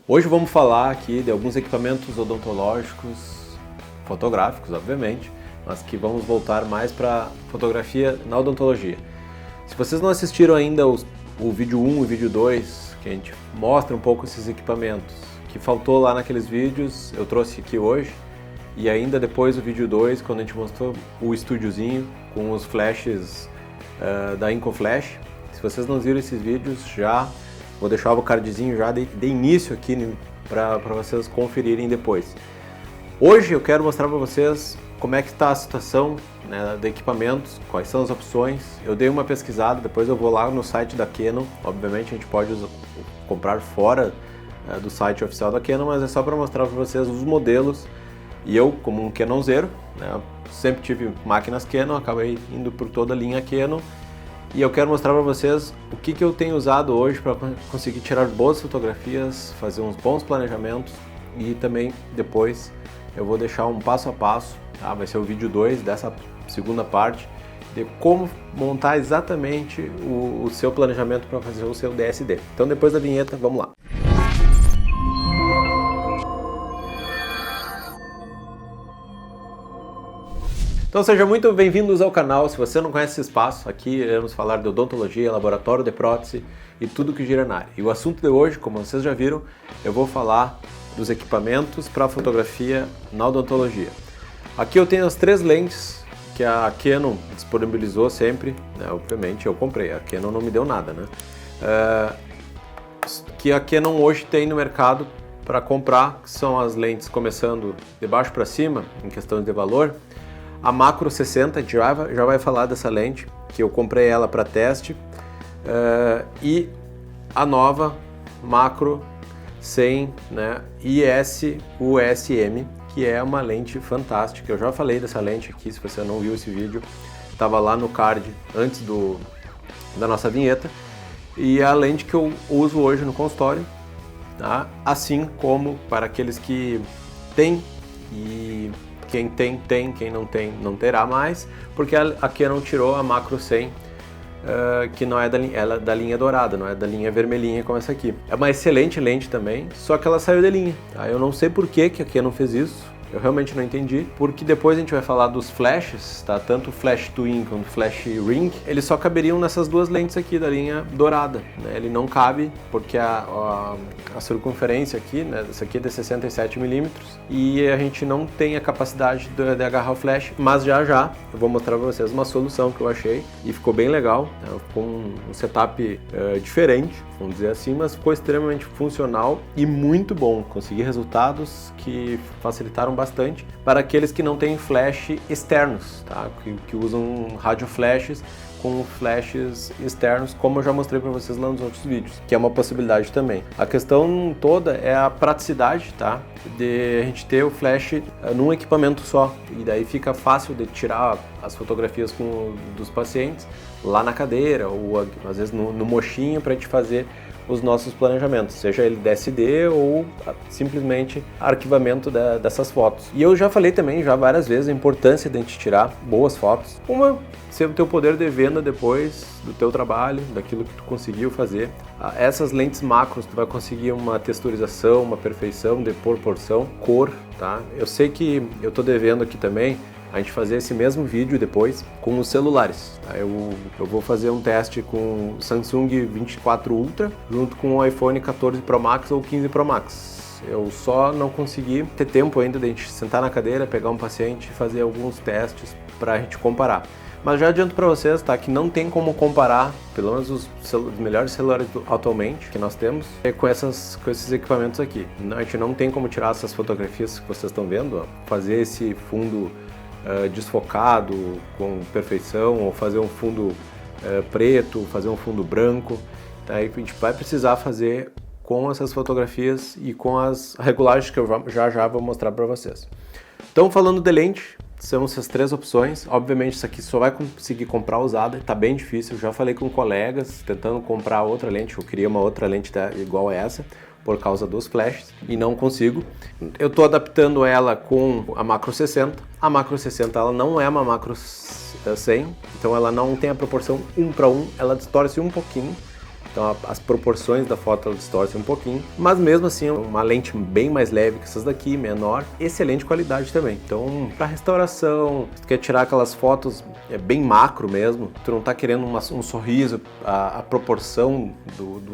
Hoje vamos falar aqui de alguns equipamentos odontológicos, fotográficos, obviamente, mas que vamos voltar mais para fotografia na odontologia. Se vocês não assistiram ainda o vídeo 1 e o vídeo 2, que a gente mostra um pouco esses equipamentos, que faltou lá naqueles vídeos, eu trouxe aqui hoje, e ainda depois o vídeo 2, quando a gente mostrou o estúdiozinho com os flashes da IncoFlash. Se vocês não viram esses vídeos, já vou deixar o cardzinho já de início aqui para vocês conferirem depois. Hoje eu quero mostrar para vocês como é que está a situação, né, de equipamentos, quais são as opções. Eu dei uma pesquisada, depois eu vou lá no site da Canon. Obviamente a gente pode comprar fora do site oficial da Canon, mas é só para mostrar para vocês os modelos. E eu, como um Canonzeiro, né, sempre tive máquinas Canon, acabei indo por toda a linha Canon. E eu quero mostrar para vocês o que eu tenho usado hoje para conseguir tirar boas fotografias, fazer uns bons planejamentos, e também depois eu vou deixar um passo a passo, tá? Vai ser o vídeo 2 dessa segunda parte, de como montar exatamente o seu planejamento para fazer o seu DSD. Então depois da vinheta, vamos lá. Então sejam muito bem-vindos ao canal. Se você não conhece esse espaço, aqui iremos falar de odontologia, laboratório de prótese e tudo que gira na área. E o assunto de hoje, como vocês já viram, eu vou falar dos equipamentos para fotografia na odontologia. Aqui eu tenho as 3 lentes que a Canon disponibilizou sempre, né? Obviamente eu comprei, a Canon não me deu nada, né? Que a Canon hoje tem no mercado para comprar, que são as lentes começando de baixo para cima, em questão de valor. A Macro 60, já vai falar dessa lente, que eu comprei ela para teste, e a nova Macro 100, né, IS-USM, que é uma lente fantástica. Eu já falei dessa lente aqui, se você não viu esse vídeo, estava lá no card antes da nossa vinheta, e é a lente que eu uso hoje no consultório, tá? Assim como para aqueles que têm, e quem tem, quem não tem, não terá mais, porque a Canon tirou a Macro 100, que não é ela é da linha dourada, não é da linha vermelhinha como essa aqui. É uma excelente lente também, só que ela saiu da linha, tá? Eu não sei por que a Canon fez isso, eu realmente não entendi, porque depois a gente vai falar dos flashes, tá? Tanto o Flash Twin quanto o Flash Ring, eles só caberiam nessas 2 lentes aqui da linha dourada, né? Ele não cabe porque a circunferência aqui, né, essa aqui é de 67 mm, e a gente não tem a capacidade de agarrar o flash, mas já eu vou mostrar para vocês uma solução que eu achei e ficou bem legal, né? Ficou um setup diferente, vamos dizer assim, mas ficou extremamente funcional e muito bom. Consegui resultados que facilitaram bastante para aqueles que não têm flash externos, tá? Que usam rádio flashes com flashes externos, como eu já mostrei para vocês lá nos outros vídeos, que é uma possibilidade também. A questão toda é a praticidade, tá? De a gente ter o flash num equipamento só, e daí fica fácil de tirar as fotografias dos pacientes lá na cadeira, ou às vezes no mochinho, para a gente fazer os nossos planejamentos, seja ele DSD ou simplesmente arquivamento dessas fotos. E eu já falei também várias vezes a importância de a gente tirar boas fotos. Uma, ser o teu poder de venda depois do teu trabalho, daquilo que tu conseguiu fazer. Essas lentes macros tu vai conseguir uma texturização, uma perfeição de proporção, cor, tá? Eu sei que eu tô devendo aqui também a gente fazer esse mesmo vídeo depois com os celulares, tá? Eu vou fazer um teste com o Samsung 24 Ultra junto com o iPhone 14 Pro Max ou 15 Pro Max. Eu só não consegui ter tempo ainda de a gente sentar na cadeira, pegar um paciente e fazer alguns testes para a gente comparar. Mas já adianto para vocês, tá, que não tem como comparar, pelo menos os melhores celulares atualmente que nós temos, com esses equipamentos aqui. A gente não tem como tirar essas fotografias que vocês estão vendo, ó, fazer esse fundo desfocado com perfeição, ou fazer um fundo preto, fazer um fundo branco, tá? E a gente vai precisar fazer com essas fotografias e com as regulagens que eu já vou mostrar para vocês. Então, falando de lente, são essas 3 opções. Obviamente isso aqui só vai conseguir comprar usada, tá bem difícil. Eu já falei com colegas tentando comprar outra lente, eu queria uma outra lente igual a essa, por causa dos flashes, e não consigo. Eu estou adaptando ela com a Macro 60. A Macro 60 ela não é uma Macro 100, então ela não tem a proporção 1:1, ela distorce um pouquinho, então as proporções da foto distorcem um pouquinho, mas mesmo assim uma lente bem mais leve que essas daqui, menor, excelente qualidade também. Então, para restauração, se tu quer tirar aquelas fotos bem macro mesmo, tu não tá querendo um sorriso, a proporção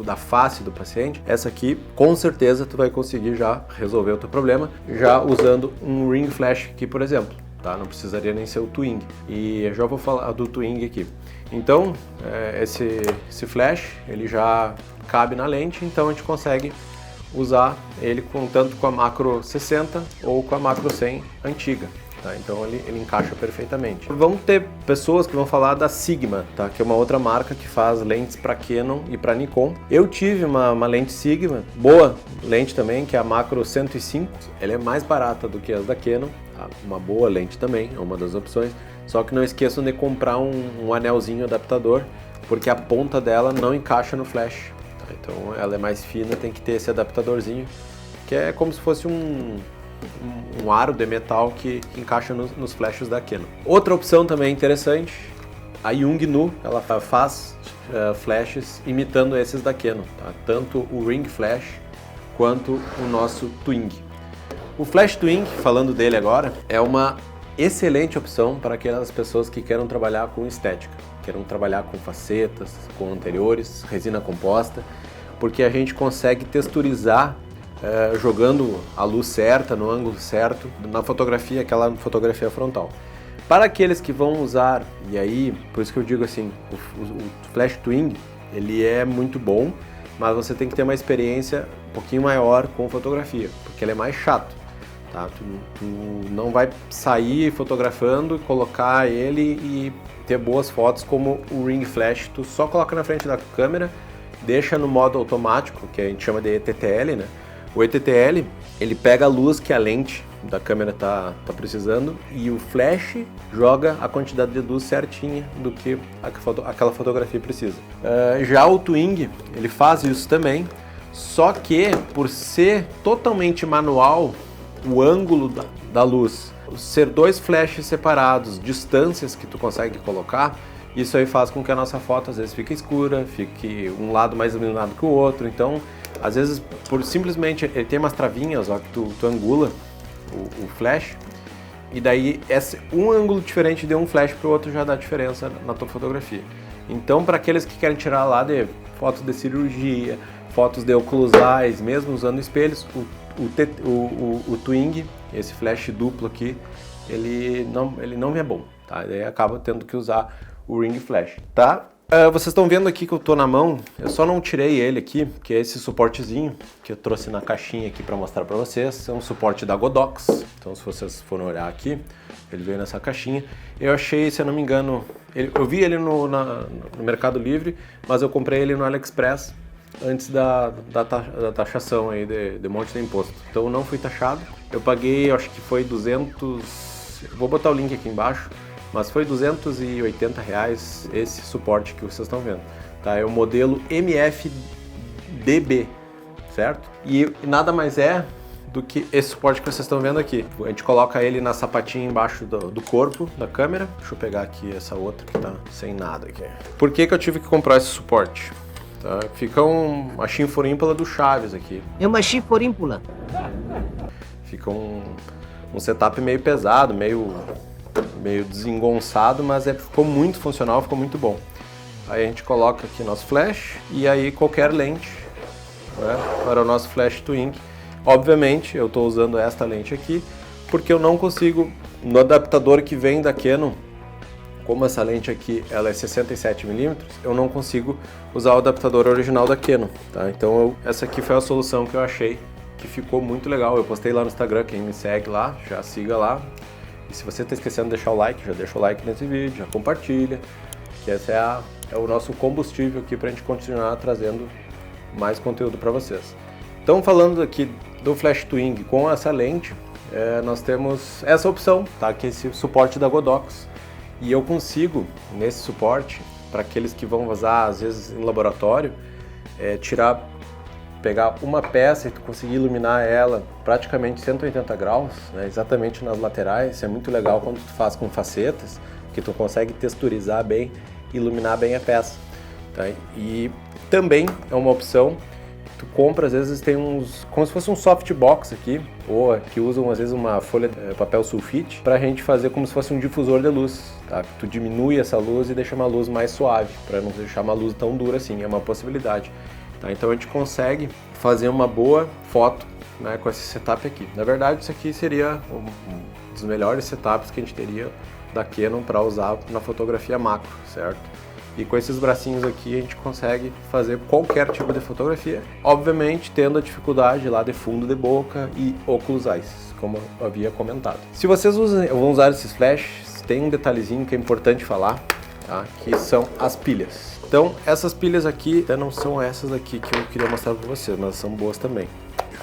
da face do paciente, essa aqui com certeza tu vai conseguir já resolver o teu problema, já usando um ring flash aqui, por exemplo. Tá? Não precisaria nem ser o Twing. E eu já vou falar do Twing aqui. Então, esse flash, ele já cabe na lente, então a gente consegue usar ele tanto com a macro 60 ou com a macro 100 antiga. Tá? Então ele encaixa perfeitamente. Vamos ter pessoas que vão falar da Sigma, tá? Que é uma outra marca que faz lentes para Canon e para Nikon. Eu tive uma lente Sigma, boa lente também, que é a macro 105. Ela é mais barata do que as da Canon, tá? Uma boa lente também, é uma das opções. Só que não esqueçam de comprar um anelzinho adaptador, porque a ponta dela não encaixa no flash. Tá? Então ela é mais fina, tem que ter esse adaptadorzinho, que é como se fosse um aro de metal que encaixa nos flashes da Canon. Outra opção também interessante, a Yongnuo, ela faz flashes imitando esses da Canon, tá? Tanto o Ring Flash quanto o nosso Twing. O Flash Twing, falando dele agora, é uma excelente opção para aquelas pessoas que queiram trabalhar com estética, queiram trabalhar com facetas, com anteriores, resina composta, porque a gente consegue texturizar jogando a luz certa, no ângulo certo, na fotografia, aquela fotografia frontal. Para aqueles que vão usar, e aí, por isso que eu digo assim, o Flash Twing, ele é muito bom, mas você tem que ter uma experiência um pouquinho maior com fotografia, porque ele é mais chato. Tá? Tu não vai sair fotografando, colocar ele e ter boas fotos como o Ring Flash. Tu só coloca na frente da câmera, deixa no modo automático, que a gente chama de ETTL, né? O ETTL, ele pega a luz que a lente da câmera tá precisando e o flash joga a quantidade de luz certinha do que aquela fotografia precisa. Já o Twing, ele faz isso também, só que por ser totalmente manual, o ângulo da luz, ser dois flashes separados, distâncias que tu consegue colocar, isso aí faz com que a nossa foto às vezes fique escura, fique um lado mais iluminado que o outro. Então, às vezes, simplesmente ele tem umas travinhas, ó, que tu angula o flash, e daí um ângulo diferente de um flash para o outro já dá diferença na tua fotografia. Então, para aqueles que querem tirar lá de fotos de cirurgia, fotos de oclusais, mesmo usando espelhos, o Twing, esse flash duplo aqui, ele não é bom, tá? Daí acaba tendo que usar o Ring Flash, tá? Vocês estão vendo aqui que eu tô na mão, eu só não tirei ele aqui, que é esse suportezinho que eu trouxe na caixinha aqui para mostrar para vocês. É um suporte da Godox, então se vocês forem olhar aqui, ele veio nessa caixinha. Eu achei, se eu não me engano, eu vi ele no Mercado Livre, mas eu comprei ele no AliExpress antes da taxação aí de monte de imposto. Então não fui taxado, eu paguei, acho que foi 200, vou botar o link aqui embaixo, mas foi R$280 esse suporte que vocês estão vendo, tá? É o modelo MFDB, certo? E nada mais é do que esse suporte que vocês estão vendo aqui. A gente coloca ele na sapatinha embaixo do corpo da câmera. Deixa eu pegar aqui essa outra que tá sem nada aqui. Por que eu tive que comprar esse suporte? Tá? Fica uma chinforínpula do Chaves aqui. É uma chinforínpula. Fica um setup meio pesado, meio desengonçado, mas ficou muito funcional, ficou muito bom. Aí a gente coloca aqui nosso flash e aí qualquer lente, né, para o nosso Flash Twing. Obviamente eu estou usando esta lente aqui porque eu não consigo, no adaptador que vem da Canon, como essa lente aqui ela é 67mm, eu não consigo usar o adaptador original da Canon, tá? Então essa aqui foi a solução que eu achei que ficou muito legal. Eu postei lá no Instagram, quem me segue lá, já siga lá. E se você está esquecendo de deixar o like, já deixa o like nesse vídeo, já compartilha, que esse é o nosso combustível aqui para a gente continuar trazendo mais conteúdo para vocês. Então, falando aqui do Flash Twing com essa lente, nós temos essa opção, tá? Que é esse suporte da Godox. E eu consigo, nesse suporte, para aqueles que vão usar às vezes em laboratório, pegar uma peça e tu conseguir iluminar ela praticamente 180 graus, né, exatamente nas laterais. Isso é muito legal quando tu faz com facetas, que tu consegue texturizar bem, iluminar bem a peça. tá? E também é uma opção. Tu compra, às vezes tem uns, como se fosse um softbox aqui, ou que usam às vezes uma folha de papel sulfite pra gente fazer como se fosse um difusor de luz, tá? Tu diminui essa luz e deixa uma luz mais suave, para não deixar uma luz tão dura assim, é uma possibilidade, tá? Então a gente consegue fazer uma boa foto, né, com esse setup aqui. Na verdade, isso aqui seria um dos melhores setups que a gente teria da Canon para usar na fotografia macro, certo? E com esses bracinhos aqui a gente consegue fazer qualquer tipo de fotografia, obviamente tendo a dificuldade lá de fundo de boca e óculos eyes, como eu havia comentado. Se vocês vão usar esses flashes, tem um detalhezinho que é importante falar, tá? Que são as pilhas. Então essas pilhas aqui até não são essas aqui que eu queria mostrar para vocês, mas são boas também.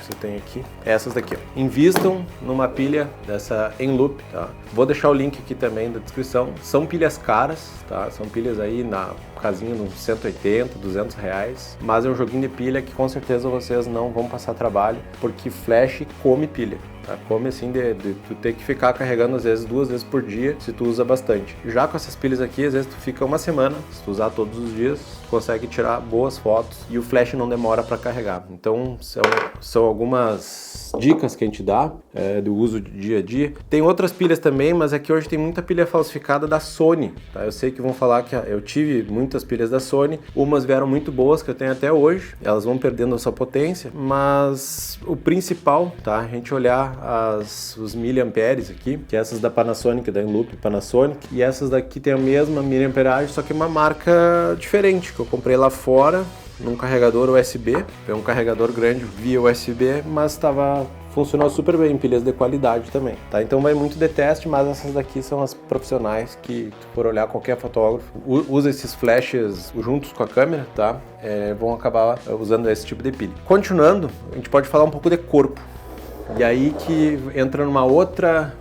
Você tem aqui essas daqui, ó. Invistam numa pilha dessa Eneloop, tá? Vou deixar o link aqui também na descrição. São pilhas caras, tá? São pilhas aí na casinha uns 180, 200 reais, mas é um joguinho de pilha que com certeza vocês não vão passar trabalho, porque flash come pilha, tá? Come assim de tu ter que ficar carregando às vezes 2 vezes por dia, se tu usa bastante. Já com essas pilhas aqui, às vezes tu fica uma semana, se tu usar todos os dias, tu consegue tirar boas fotos e o flash não demora para carregar. Então são algumas dicas que a gente dá do uso de dia a dia. Tem outras pilhas também, mas aqui hoje tem muita pilha falsificada da Sony, tá? Eu sei que vão falar que eu tive muitas pilhas da Sony, umas vieram muito boas que eu tenho até hoje, elas vão perdendo a sua potência, mas o principal, tá? A gente olhar os miliamperes aqui, que é essas da Panasonic, da Eneloop Panasonic, e essas daqui tem a mesma miliamperagem, só que uma marca diferente, que eu comprei lá fora, num carregador USB, é um carregador grande via USB, mas funcionou super bem, pilhas de qualidade também, tá? Então vai muito de teste, mas essas daqui são as profissionais que, se for olhar qualquer fotógrafo, usa esses flashes juntos com a câmera, tá? Vão acabar usando esse tipo de pilha. Continuando, a gente pode falar um pouco de corpo. E aí que entra numa outra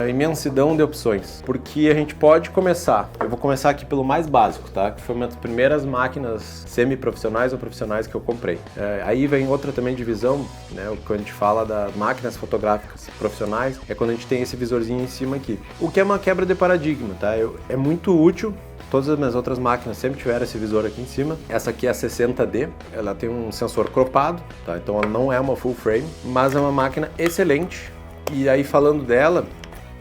imensidão de opções, porque a gente pode começar, eu vou começar aqui pelo mais básico, tá? Que foi uma das primeiras máquinas semi-profissionais ou profissionais que eu comprei. Aí vem outra também divisão, né? Quando a gente fala das máquinas fotográficas profissionais, é quando a gente tem esse visorzinho em cima aqui. O que é uma quebra de paradigma, tá? É muito útil. Todas as minhas outras máquinas sempre tiveram esse visor aqui em cima. Essa aqui é a 60D, ela tem um sensor cropado, tá? Então ela não é uma full frame, mas é uma máquina excelente. E aí falando dela,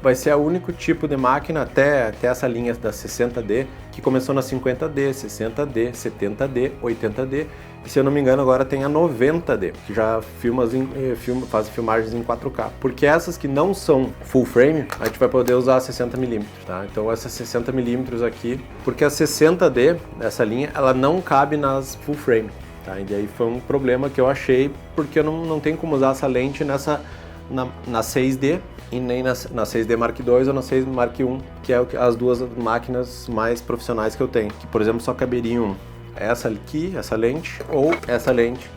vai ser o único tipo de máquina até essa linha da 60D, que começou na 50D, 60D, 70D, 80D, e se eu não me engano agora tem a 90D, que já faz filmagens em 4K. Porque essas que não são full frame, a gente vai poder usar 60mm, tá? Então essas 60mm aqui, porque a 60D, essa linha, ela não cabe nas full frame, tá? E aí foi um problema que eu achei, porque eu não tenho como usar essa lente na 6D, e nem na 6D Mark II ou na 6D Mark I, que é as duas máquinas mais profissionais que eu tenho, que por exemplo só caberiam essa aqui, essa lente, ou essa lente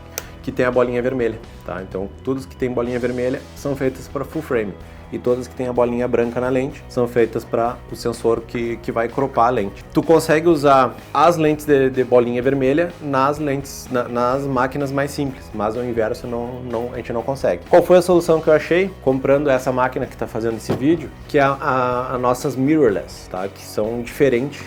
que tem a bolinha vermelha, tá? Então todas que tem bolinha vermelha são feitas para full frame, e todas que tem a bolinha branca na lente são feitas para o sensor que vai cropar a lente. Tu consegue usar as lentes de bolinha vermelha nas máquinas mais simples, mas no inverso a gente não consegue. Qual foi a solução que eu achei? Comprando essa máquina que está fazendo esse vídeo, que é as nossas mirrorless, tá? Que são diferentes.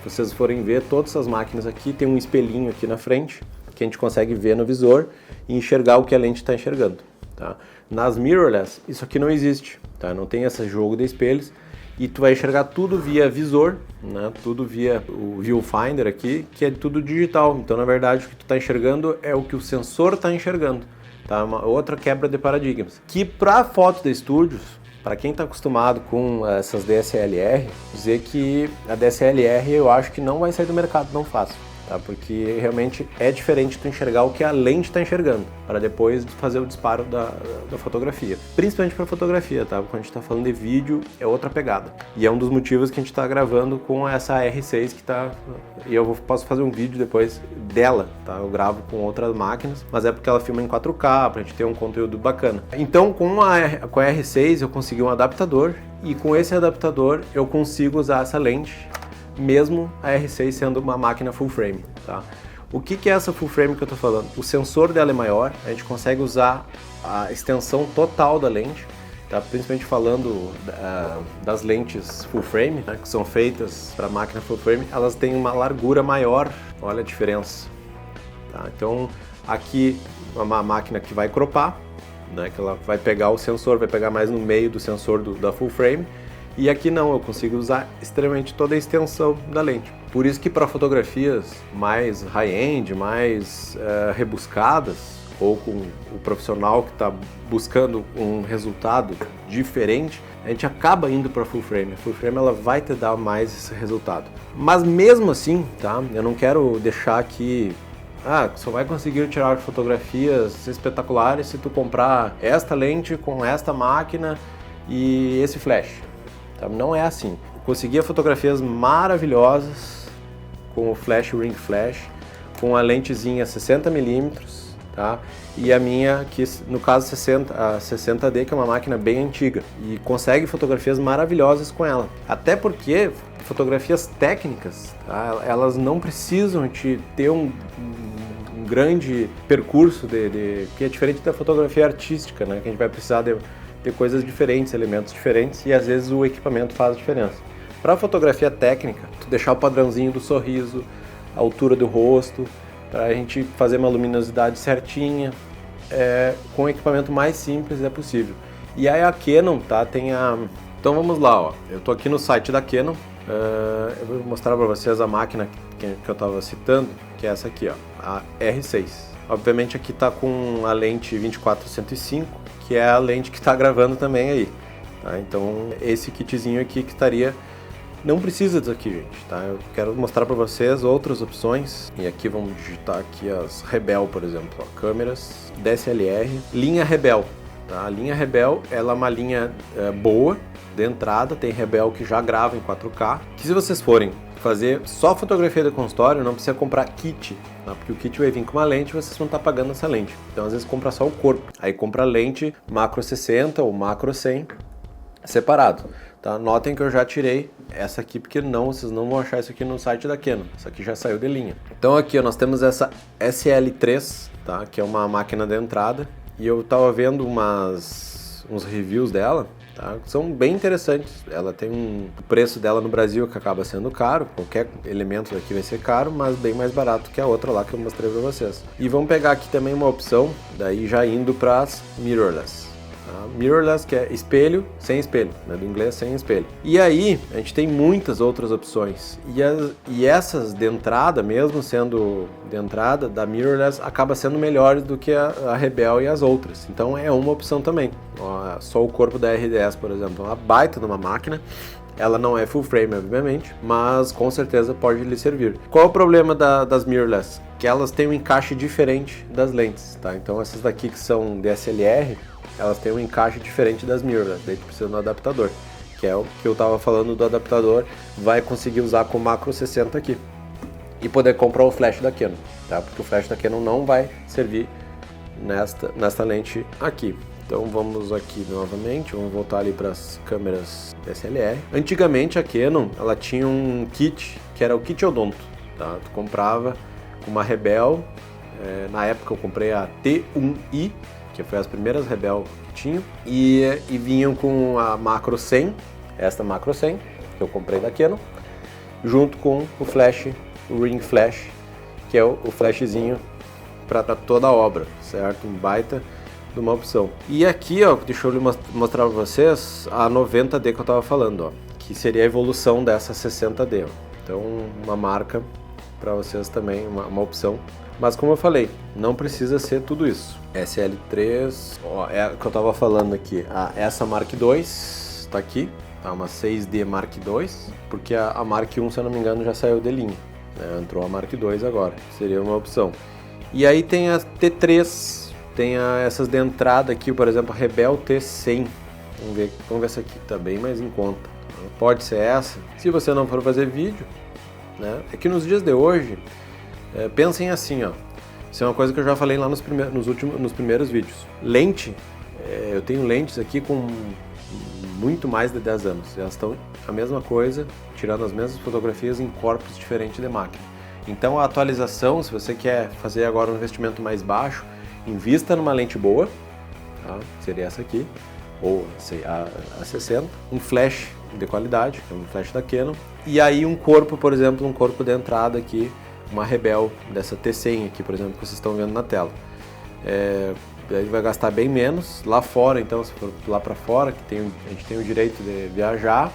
Se vocês forem ver, todas essas máquinas aqui tem um espelhinho aqui na frente, que a gente consegue ver no visor e enxergar o que a lente está enxergando, tá? Nas mirrorless, isso aqui não existe, tá? Não tem esse jogo de espelhos, e tu vai enxergar tudo via visor, né? Tudo via o viewfinder aqui, que é tudo digital. Então, na verdade, o que tu está enxergando é o que o sensor está enxergando, tá? Uma outra quebra de paradigmas. Que para foto de estúdios, para quem está acostumado com essas DSLR, dizer que a DSLR eu acho que não vai sair do mercado tão fácil, tá? Porque realmente é diferente tu enxergar o que a lente está enxergando, para depois fazer o disparo da fotografia. Principalmente para fotografia, tá? Quando a gente está falando de vídeo, é outra pegada. E é um dos motivos que a gente está gravando com essa R6 que tá... E eu posso fazer um vídeo depois dela, tá? Eu gravo com outras máquinas, mas é porque ela filma em 4K, pra gente ter um conteúdo bacana. Então, com a R6 eu consegui um adaptador, e com esse adaptador eu consigo usar essa lente, mesmo a R6 sendo uma máquina full frame, tá? O que é essa full frame que eu tô falando? O sensor dela é maior, a gente consegue usar a extensão total da lente, tá? Principalmente falando das lentes full frame, né, que são feitas para máquina full frame, elas têm uma largura maior, olha a diferença. Tá? Então aqui uma máquina que vai cropar, né, que ela vai pegar o sensor, vai pegar mais no meio do sensor da full frame, e aqui não, eu consigo usar extremamente toda a extensão da lente. Por isso que para fotografias mais high-end, mais rebuscadas, ou com o profissional que está buscando um resultado diferente, a gente acaba indo para full frame. A full frame ela vai te dar mais esse resultado. Mas mesmo assim, tá? Eu não quero deixar aqui só vai conseguir tirar fotografias espetaculares se tu comprar esta lente com esta máquina e esse flash. Tá? Não é assim. Eu conseguia fotografias maravilhosas com o flash ring flash, com a lentezinha 60mm, tá? E a minha, que no caso a 60D, que é uma máquina bem antiga, e consegue fotografias maravilhosas com ela. Até porque fotografias técnicas, tá? Elas não precisam ter um grande percurso que é diferente da fotografia artística, né? Que a gente vai precisar ter coisas diferentes, elementos diferentes, e às vezes o equipamento faz a diferença. Para fotografia técnica, tu deixar o padrãozinho do sorriso, a altura do rosto, para a gente fazer uma luminosidade certinha, com o equipamento mais simples é possível. E aí a Canon, tá, Então vamos lá, ó. Eu tô aqui no site da Canon, eu vou mostrar para vocês a máquina que eu estava citando, que é essa aqui, ó, a R6. Obviamente aqui tá com a lente 24-105, que é a lente que está gravando também aí. Tá? Então esse kitzinho aqui que estaria... Não precisa disso aqui, gente, tá? Eu quero mostrar para vocês outras opções. E aqui vamos digitar aqui as Rebel, por exemplo, ó, câmeras, DSLR, linha Rebel, tá? A linha Rebel, ela é uma linha boa de entrada, tem Rebel que já grava em 4K, que se vocês forem fazer só fotografia de consultório, não precisa comprar kit, tá? Porque o kit vai vir com uma lente e vocês vão estar pagando essa lente. Então às vezes compra só o corpo, aí compra a lente macro 60 ou macro 100 separado. Tá? Notem que eu já tirei essa aqui, porque vocês não vão achar isso aqui no site da Canon. Essa aqui já saiu de linha. Então aqui ó, nós temos essa SL3, tá? Que é uma máquina de entrada. E eu tava vendo uns reviews dela, tá? Que são bem interessantes. Ela tem o preço dela no Brasil que acaba sendo caro. Qualquer elemento daqui vai ser caro, mas bem mais barato que a outra lá que eu mostrei para vocês. E vamos pegar aqui também uma opção, daí já indo para as mirrorless. Mirrorless, que é espelho sem espelho, né? Do inglês sem espelho. E aí, a gente tem muitas outras opções. E essas de entrada, mesmo sendo de entrada, da mirrorless, acaba sendo melhores do que a Rebel e as outras. Então é uma opção também. Ó, só o corpo da R10, por exemplo, é uma baita de uma máquina. Ela não é full frame, obviamente, mas com certeza pode lhe servir. Qual é o problema das mirrorless? Que elas têm um encaixe diferente das lentes, tá? Então essas daqui que são DSLR, elas têm um encaixe diferente das mirrorless, daí tu precisa do adaptador, que é o que eu estava falando do adaptador, vai conseguir usar com o macro 60 aqui e poder comprar o flash da Canon, tá? Porque o flash da Canon não vai servir nesta lente aqui. Então vamos aqui novamente, vamos voltar ali para as câmeras DSLR. Antigamente a Canon, ela tinha um kit, que era o kit odonto, tá? Tu comprava uma Rebel, na época eu comprei a T1i, que foi as primeiras Rebel que tinham, e vinham com a macro 100, esta macro 100, que eu comprei da Canon, junto com o flash, o ring flash, que é o flashzinho para toda a obra, certo? Um baita de uma opção. E aqui, ó, deixa eu mostrar para vocês a 90D que eu estava falando, ó, que seria a evolução dessa 60D. Ó. Então, uma marca para vocês também, uma opção. Mas como eu falei, não precisa ser tudo isso. SL3, ó, é o que eu estava falando aqui. Essa Mark II está aqui, tá? Uma 6D Mark II, porque a Mark I, se eu não me engano, já saiu de linha. Né? Entrou a Mark II agora, seria uma opção. E aí tem a T3, tem essas de entrada aqui, por exemplo, a Rebel T100. Vamos ver essa aqui, tá bem mais em conta. Pode ser essa. Se você não for fazer vídeo, né? É que nos dias de hoje, pensem assim, ó. Isso é uma coisa que eu já falei lá nos primeiros vídeos. Lente, eu tenho lentes aqui com muito mais de 10 anos. Elas estão a mesma coisa, tirando as mesmas fotografias em corpos diferentes de máquina. Então a atualização, se você quer fazer agora um investimento mais baixo, invista numa lente boa, tá? Seria essa aqui, ou a 60, um flash de qualidade, que é um flash da Canon, e aí um corpo, por exemplo, um corpo de entrada aqui, uma Rebel dessa T100 aqui, por exemplo, que vocês estão vendo na tela. Ele vai gastar bem menos lá fora, então se for lá para fora, que a gente tem o direito de viajar,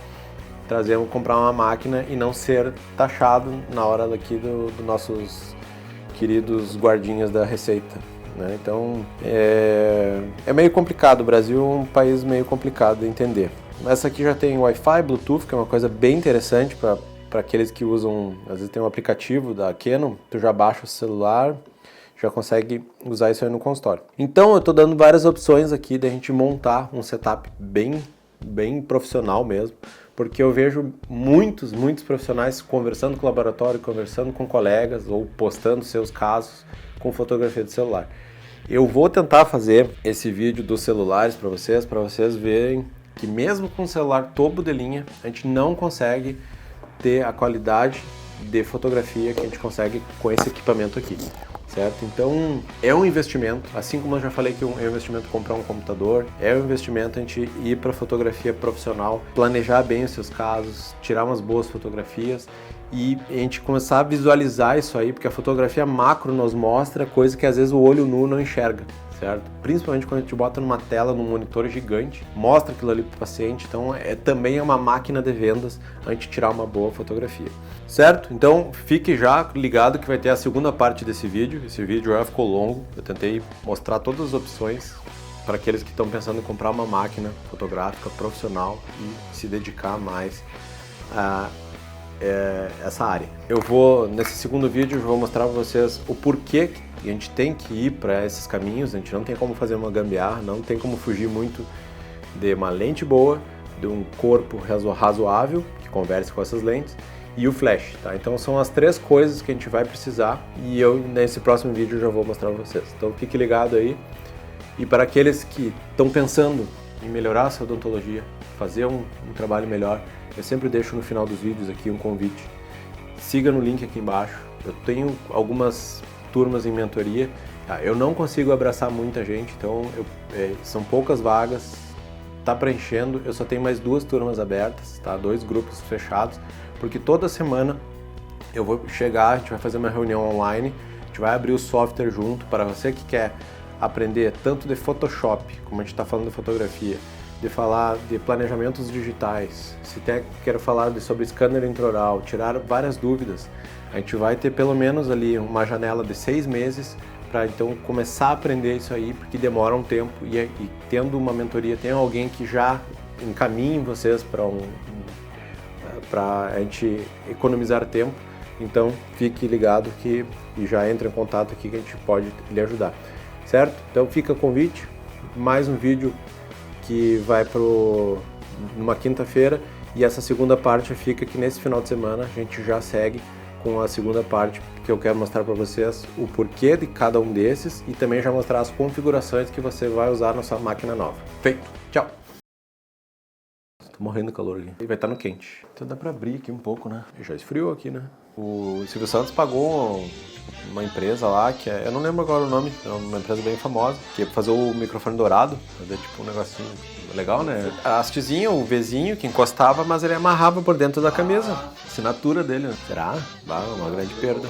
comprar uma máquina e não ser taxado na hora daqui dos nossos queridos guardinhas da Receita, né? Então é meio complicado, o Brasil é um país meio complicado de entender. Essa aqui já tem Wi-Fi, Bluetooth, que é uma coisa bem interessante para aqueles que usam, às vezes tem um aplicativo da Canon, tu já baixa o celular, já consegue usar isso aí no consultório. Então eu estou dando várias opções aqui de a gente montar um setup bem profissional mesmo, porque eu vejo muitos profissionais conversando com o laboratório, conversando com colegas ou postando seus casos com fotografia de celular. Eu vou tentar fazer esse vídeo dos celulares para vocês verem que mesmo com o celular topo de linha, a gente não consegue ter a qualidade de fotografia que a gente consegue com esse equipamento aqui, certo? Então é um investimento, assim como eu já falei que é um investimento comprar um computador, é um investimento a gente ir para fotografia profissional, planejar bem os seus casos, tirar umas boas fotografias e a gente começar a visualizar isso aí, porque a fotografia macro nos mostra coisa que às vezes o olho nu não enxerga, certo? Principalmente quando a gente bota numa tela, num monitor gigante, mostra aquilo ali para o paciente, então também é uma máquina de vendas a gente tirar uma boa fotografia, certo? Então fique já ligado que vai ter a segunda parte desse vídeo. Esse vídeo já ficou longo, eu tentei mostrar todas as opções para aqueles que estão pensando em comprar uma máquina fotográfica profissional e se dedicar mais a essa área. Nesse segundo vídeo, eu vou mostrar para vocês o porquê que a gente tem que ir para esses caminhos. A gente não tem como fazer uma gambiarra, não tem como fugir muito de uma lente boa, de um corpo razoável que converse com essas lentes e o flash, tá? Então são as três coisas que a gente vai precisar e eu nesse próximo vídeo já vou mostrar para vocês. Então fique ligado aí. E para aqueles que estão pensando em melhorar a sua odontologia, fazer um trabalho melhor, eu sempre deixo no final dos vídeos aqui um convite. Siga no link aqui embaixo. Eu tenho algumas turmas em mentoria. Eu não consigo abraçar muita gente, então são poucas vagas. Está preenchendo. Eu só tenho mais 2 turmas abertas, tá? 2 grupos fechados, porque toda semana eu vou chegar, a gente vai fazer uma reunião online, a gente vai abrir o software junto para você que quer aprender tanto de Photoshop, como a gente está falando de fotografia, de falar de planejamentos digitais, se quer falar sobre scanner intraoral, tirar várias dúvidas. A gente vai ter pelo menos ali uma janela de 6 meses para então começar a aprender isso aí, porque demora um tempo e tendo uma mentoria, tem alguém que já encaminhe vocês para a gente economizar tempo. Então fique ligado e já entre em contato aqui que a gente pode lhe ajudar, certo? Então fica o convite, mais um vídeo que vai numa quinta-feira e essa segunda parte fica que nesse final de semana a gente já segue com a segunda parte, que eu quero mostrar para vocês o porquê de cada um desses e também já mostrar as configurações que você vai usar na sua máquina nova. Feito! Tchau! Tô morrendo de calor aqui. E vai estar no quente. Então dá para abrir aqui um pouco, né? Já esfriou aqui, né? O Silvio Santos pagou uma empresa lá, eu não lembro agora o nome, é uma empresa bem famosa, que ia fazer o microfone dourado, fazer tipo um negocinho legal, né? A hastezinha, o Vzinho que encostava, mas ele amarrava por dentro da camisa. Assinatura dele, né? Será? Uma grande perda.